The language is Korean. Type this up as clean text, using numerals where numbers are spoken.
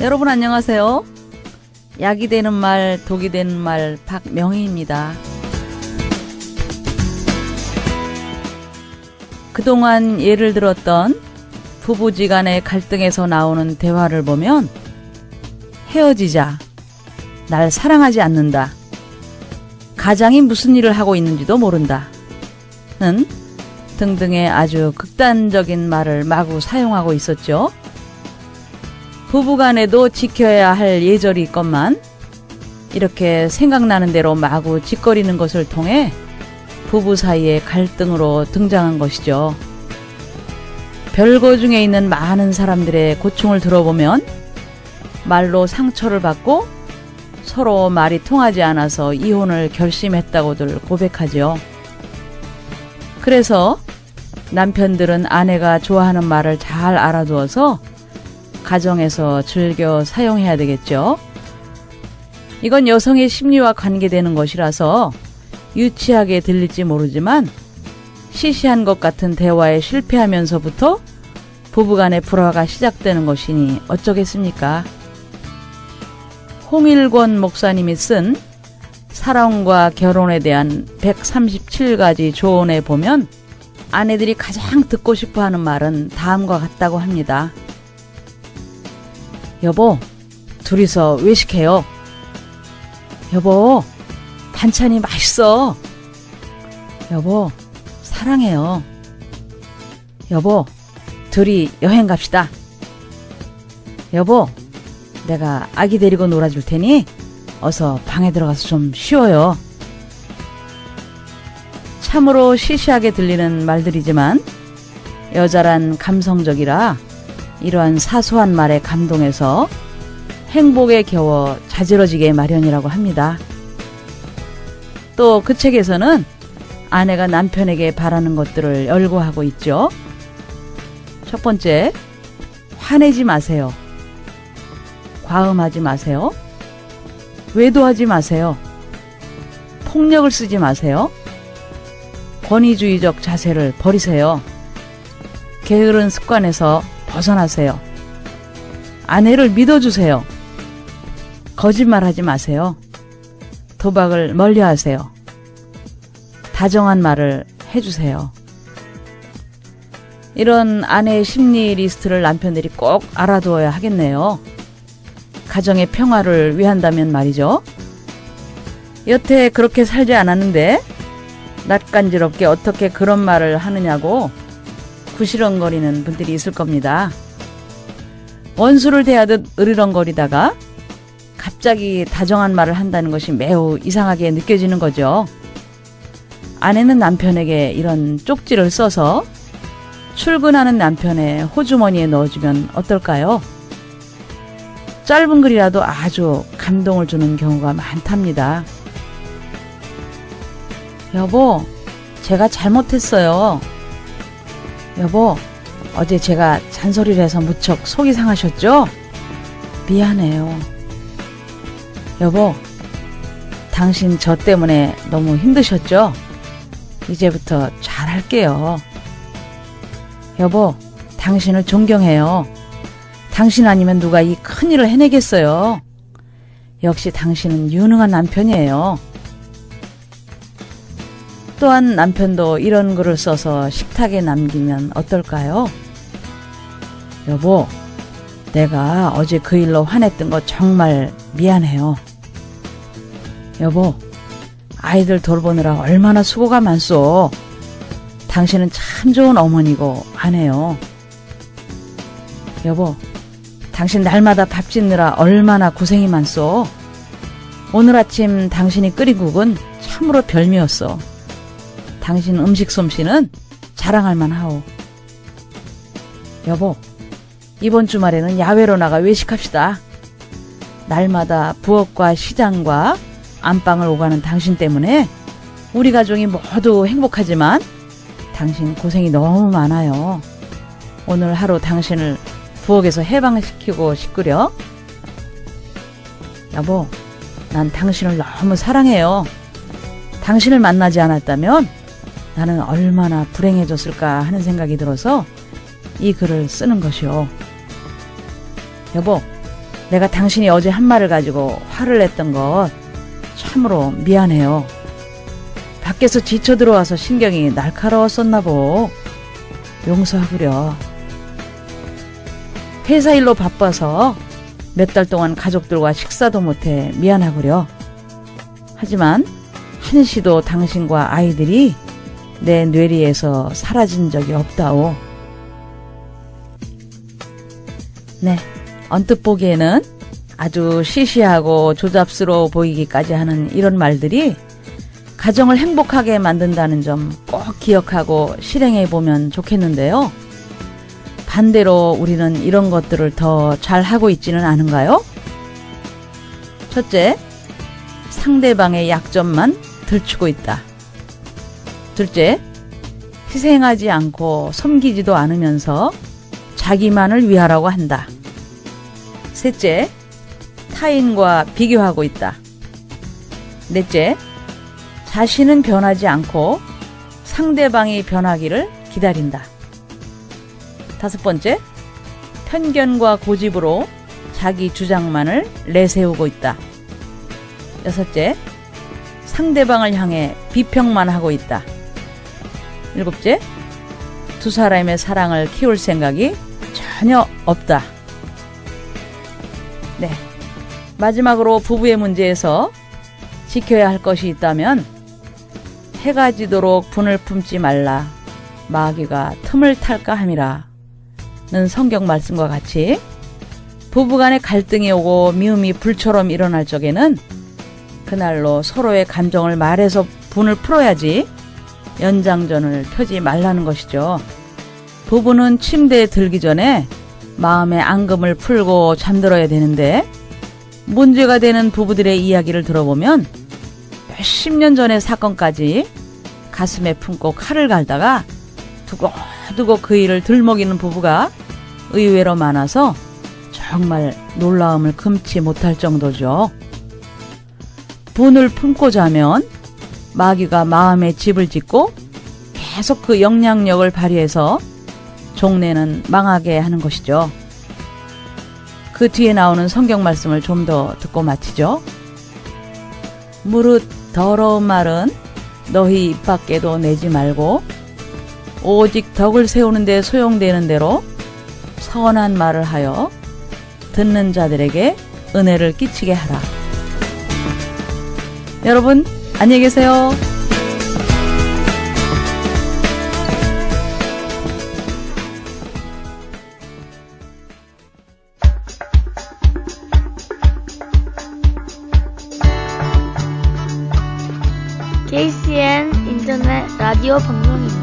여러분 안녕하세요. 약이 되는 말, 독이 되는 말 박명희입니다. 그동안 예를 들었던 부부지간의 갈등에서 나오는 대화를 보면 헤어지자, 날 사랑하지 않는다, 가장이 무슨 일을 하고 있는지도 모른다 는 등등의 아주 극단적인 말을 마구 사용하고 있었죠. 부부간에도 지켜야 할 예절이 있건만 이렇게 생각나는 대로 마구 짓거리는 것을 통해 부부 사이의 갈등으로 등장한 것이죠. 별거 중에 있는 많은 사람들의 고충을 들어보면 말로 상처를 받고 서로 말이 통하지 않아서 이혼을 결심했다고들 고백하죠. 그래서 남편들은 아내가 좋아하는 말을 잘 알아두어서 가정에서 즐겨 사용해야 되겠죠. 이건 여성의 심리와 관계되는 것이라서 유치하게 들릴지 모르지만 시시한 것 같은 대화에 실패하면서부터 부부간의 불화가 시작되는 것이니 어쩌겠습니까? 홍일권 목사님이 쓴 사랑과 결혼에 대한 137가지 조언에 보면 아내들이 가장 듣고 싶어하는 말은 다음과 같다고 합니다. 여보, 둘이서 외식해요. 여보, 반찬이 맛있어. 여보, 사랑해요. 여보, 둘이 여행 갑시다. 여보, 내가 아기 데리고 놀아줄 테니 어서 방에 들어가서 좀 쉬어요. 참으로 시시하게 들리는 말들이지만 여자란 감성적이라 이러한 사소한 말에 감동해서 행복에 겨워 자지러지게 마련이라고 합니다. 또 그 책에서는 아내가 남편에게 바라는 것들을 열거하고 있죠. 첫 번째, 화내지 마세요. 과음하지 마세요. 외도하지 마세요. 폭력을 쓰지 마세요. 권위주의적 자세를 버리세요. 게으른 습관에서 벗어나세요. 아내를 믿어주세요. 거짓말하지 마세요. 도박을 멀리하세요. 다정한 말을 해주세요. 이런 아내의 심리 리스트를 남편들이 꼭 알아두어야 하겠네요. 가정의 평화를 위한다면 말이죠. 여태 그렇게 살지 않았는데 낯간지럽게 어떻게 그런 말을 하느냐고 구시렁거리는 분들이 있을 겁니다. 원수를 대하듯 으르렁거리다가 갑자기 다정한 말을 한다는 것이 매우 이상하게 느껴지는 거죠. 아내는 남편에게 이런 쪽지를 써서 출근하는 남편의 호주머니에 넣어주면 어떨까요? 짧은 글이라도 아주 감동을 주는 경우가 많답니다. 여보, 제가 잘못했어요. 여보, 어제 제가 잔소리를 해서 무척 속이 상하셨죠? 미안해요. 여보, 당신 저 때문에 너무 힘드셨죠? 이제부터 잘할게요. 여보, 당신을 존경해요. 당신 아니면 누가 이 큰일을 해내겠어요. 역시 당신은 유능한 남편이에요. 또한 남편도 이런 글을 써서 식탁에 남기면 어떨까요? 여보, 내가 어제 그 일로 화냈던 거 정말 미안해요. 여보, 아이들 돌보느라 얼마나 수고가 많소. 당신은 참 좋은 어머니고 아내요. 여보, 당신 날마다 밥 짓느라 얼마나 고생이 많소. 오늘 아침 당신이 끓인 국은 참으로 별미였어. 당신 음식 솜씨는 자랑할 만하오. 여보, 이번 주말에는 야외로 나가 외식합시다. 날마다 부엌과 시장과 안방을 오가는 당신 때문에 우리 가족이 모두 행복하지만 당신 고생이 너무 많아요. 오늘 하루 당신을 부엌에서 해방시키고 싶구려. 여보, 난 당신을 너무 사랑해요. 당신을 만나지 않았다면 나는 얼마나 불행해졌을까 하는 생각이 들어서 이 글을 쓰는 것이요. 여보, 내가 당신이 어제 한 말을 가지고 화를 냈던 것 참으로 미안해요. 밖에서 지쳐 들어와서 신경이 날카로웠었나 보. 용서하구려. 회사 일로 바빠서 몇 달 동안 가족들과 식사도 못해 미안하구려. 하지만 한시도 당신과 아이들이 내 뇌리에서 사라진 적이 없다오. 네, 언뜻 보기에는 아주 시시하고 조잡스러워 보이기까지 하는 이런 말들이 가정을 행복하게 만든다는 점 꼭 기억하고 실행해 보면 좋겠는데요. 반대로 우리는 이런 것들을 더 잘하고 있지는 않은가요? 첫째, 상대방의 약점만 들추고 있다. 둘째, 희생하지 않고 섬기지도 않으면서 자기만을 위하라고 한다. 셋째, 타인과 비교하고 있다. 넷째, 자신은 변하지 않고 상대방이 변하기를 기다린다. 다섯 번째, 편견과 고집으로 자기 주장만을 내세우고 있다. 여섯째, 상대방을 향해 비평만 하고 있다. 일곱째, 두 사람의 사랑을 키울 생각이 전혀 없다. 네, 마지막으로 부부의 문제에서 지켜야 할 것이 있다면 해가 지도록 분을 품지 말라. 마귀가 틈을 탈까 함이라. 는 성경 말씀과 같이 부부간에 갈등이 오고 미움이 불처럼 일어날 적에는 그날로 서로의 감정을 말해서 분을 풀어야지 연장전을 펴지 말라는 것이죠. 부부는 침대에 들기 전에 마음의 앙금을 풀고 잠들어야 되는데 문제가 되는 부부들의 이야기를 들어보면 몇십 년 전의 사건까지 가슴에 품고 칼을 갈다가 두고두고 그 일을 들먹이는 부부가 의외로 많아서 정말 놀라움을 금치 못할 정도죠. 분을 품고 자면 마귀가 마음에 집을 짓고 계속 그 영향력을 발휘해서 종래는 망하게 하는 것이죠. 그 뒤에 나오는 성경 말씀을 좀 더 듣고 마치죠. 무릇 더러운 말은 너희 입 밖에도 내지 말고 오직 덕을 세우는 데 소용되는 대로 선한 말을 하여 듣는 자들에게 은혜를 끼치게 하라. 여러분, 안녕히 계세요. KCN 인터넷 라디오 방송입니다.